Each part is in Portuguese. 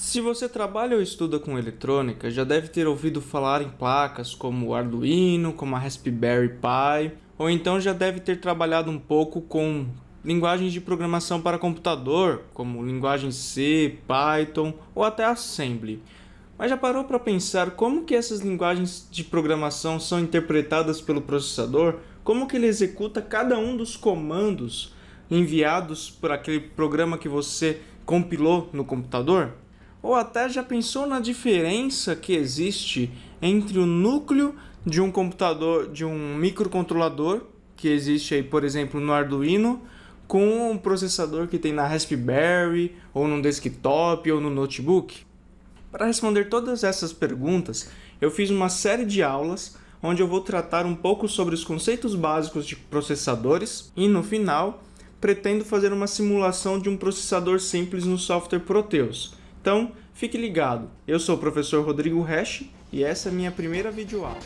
Se você trabalha ou estuda com eletrônica, já deve ter ouvido falar em placas como o Arduino, como a Raspberry Pi, ou então já deve ter trabalhado um pouco com linguagens de programação para computador, como linguagem C, Python ou até Assembly. Mas já parou para pensar como que essas linguagens de programação são interpretadas pelo processador? Como que ele executa cada um dos comandos enviados por aquele programa que você compilou no computador? Ou até já pensou na diferença que existe entre o núcleo de um computador, de um microcontrolador, que existe aí, por exemplo, no Arduino, com um processador que tem na Raspberry, ou no desktop, ou no notebook? Para responder todas essas perguntas, eu fiz uma série de aulas onde eu vou tratar um pouco sobre os conceitos básicos de processadores e, no final, pretendo fazer uma simulação de um processador simples no software Proteus. Então, fique ligado. Eu sou o professor Rodrigo Resch e essa é a minha primeira videoaula.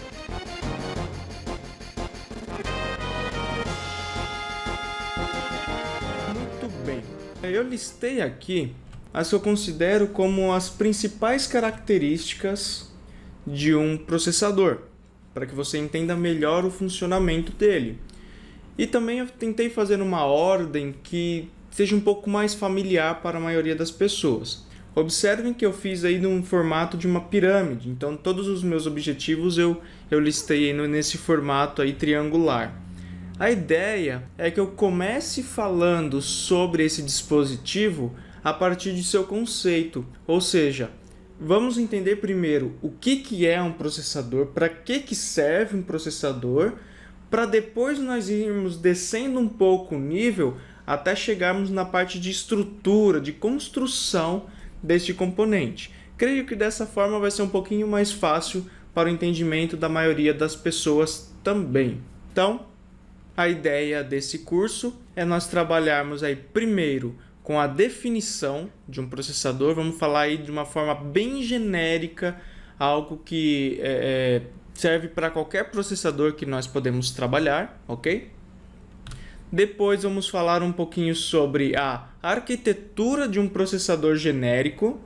Muito bem. Eu listei aqui as que eu considero como as principais características de um processador, para que você entenda melhor o funcionamento dele. E também eu tentei fazer uma ordem que seja um pouco mais familiar para a maioria das pessoas. Observem que eu fiz aí num formato de uma pirâmide, então todos os meus objetivos eu listei nesse formato aí triangular. A ideia é que eu comece falando sobre esse dispositivo a partir de seu conceito, ou seja, vamos entender primeiro o que é um processador, para que serve um processador, para depois nós irmos descendo um pouco o nível até chegarmos na parte de estrutura, de construção deste componente. Creio que dessa forma vai ser um pouquinho mais fácil para o entendimento da maioria das pessoas também. Então, a ideia desse curso é nós trabalharmos aí primeiro com a definição de um processador. Vamos falar aí de uma forma bem genérica, algo que serve para qualquer processador que nós podemos trabalhar, ok? Depois vamos falar um pouquinho sobre a arquitetura de um processador genérico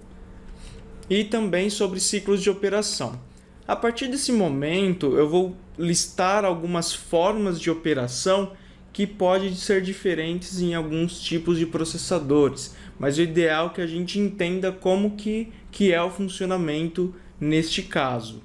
e também sobre ciclos de operação. A partir desse momento, eu vou listar algumas formas de operação que podem ser diferentes em alguns tipos de processadores, mas o ideal é que a gente entenda como que é o funcionamento neste caso.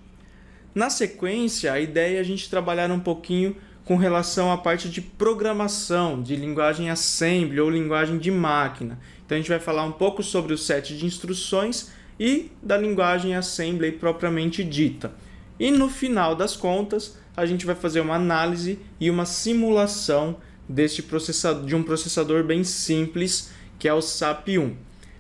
Na sequência, a ideia é a gente trabalhar um pouquinho com relação à parte de programação, de linguagem assembly ou linguagem de máquina. Então a gente vai falar um pouco sobre o set de instruções e da linguagem assembly propriamente dita. E no final das contas, a gente vai fazer uma análise e uma simulação de um processador bem simples, que é o SAP-1.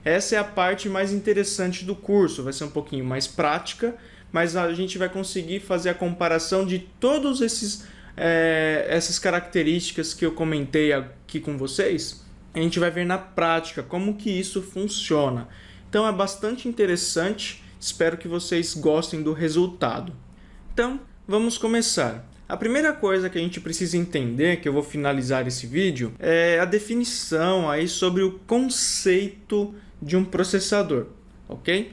Essa é a parte mais interessante do curso, vai ser um pouquinho mais prática, mas a gente vai conseguir fazer a comparação de todos essas características que eu comentei aqui com vocês. A gente vai ver na prática como que isso funciona. Então é bastante interessante, espero que vocês gostem do resultado. Então, vamos começar. A primeira coisa que a gente precisa entender, que eu vou finalizar esse vídeo, é a definição aí sobre o conceito de um processador, ok?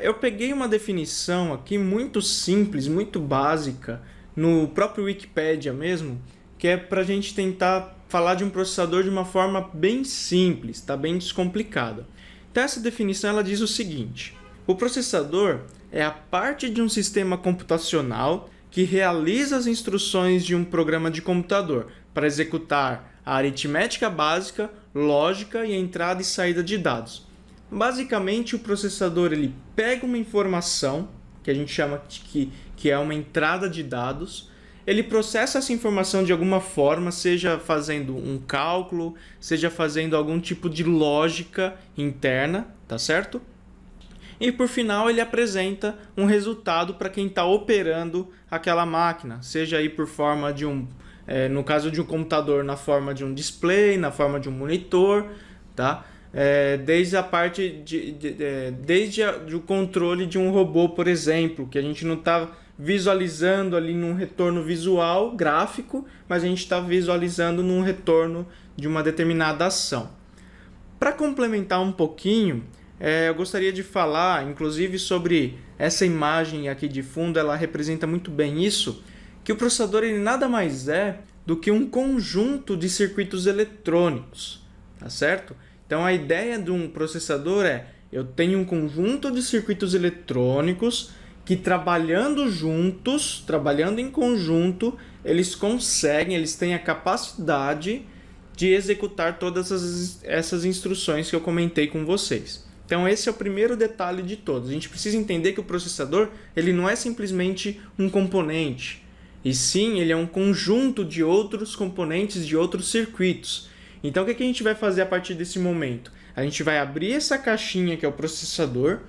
Eu peguei uma definição aqui muito simples, muito básica, no próprio Wikipedia mesmo, que é para a gente tentar falar de um processador de uma forma bem simples, tá? Bem descomplicada. Então essa definição ela diz o seguinte: o processador é a parte de um sistema computacional que realiza as instruções de um programa de computador para executar a aritmética básica, lógica e entrada e saída de dados. Basicamente, o processador ele pega uma informação, que a gente chama que é uma entrada de dados, ele processa essa informação de alguma forma, seja fazendo um cálculo, seja fazendo algum tipo de lógica interna, tá certo? E por final ele apresenta um resultado para quem está operando aquela máquina, seja aí por forma de no caso de um computador, na forma de um display, na forma de um monitor, tá? Desde a parte desde o controle de um robô, por exemplo, que a gente não está visualizando ali num retorno visual gráfico, mas a gente está visualizando num retorno de uma determinada ação. Para complementar um pouquinho, eu gostaria de falar, inclusive, sobre essa imagem aqui de fundo, ela representa muito bem isso, que o processador ele nada mais é do que um conjunto de circuitos eletrônicos, tá certo? Então a ideia de um processador é, eu tenho um conjunto de circuitos eletrônicos que trabalhando juntos, trabalhando em conjunto, eles têm a capacidade de executar todas essas instruções que eu comentei com vocês. Então esse é o primeiro detalhe de todos. A gente precisa entender que o processador ele não é simplesmente um componente, e sim ele é um conjunto de outros componentes de outros circuitos. Então o que a gente vai fazer a partir desse momento? A gente vai abrir essa caixinha que é o processador,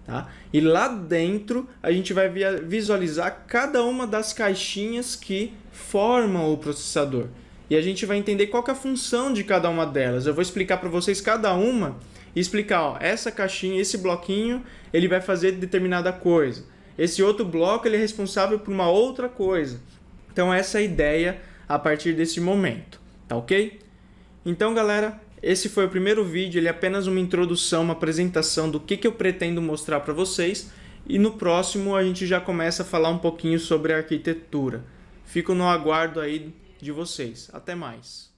tá? E lá dentro a gente vai visualizar cada uma das caixinhas que formam o processador. E a gente vai entender qual que é a função de cada uma delas. Eu vou explicar para vocês cada uma e explicar, ó, essa caixinha, esse bloquinho, ele vai fazer determinada coisa. Esse outro bloco ele é responsável por uma outra coisa. Então essa é a ideia a partir desse momento, tá ok? Então galera, esse foi o primeiro vídeo, ele é apenas uma introdução, uma apresentação do que eu pretendo mostrar para vocês. E no próximo a gente já começa a falar um pouquinho sobre a arquitetura. Fico no aguardo aí de vocês. Até mais!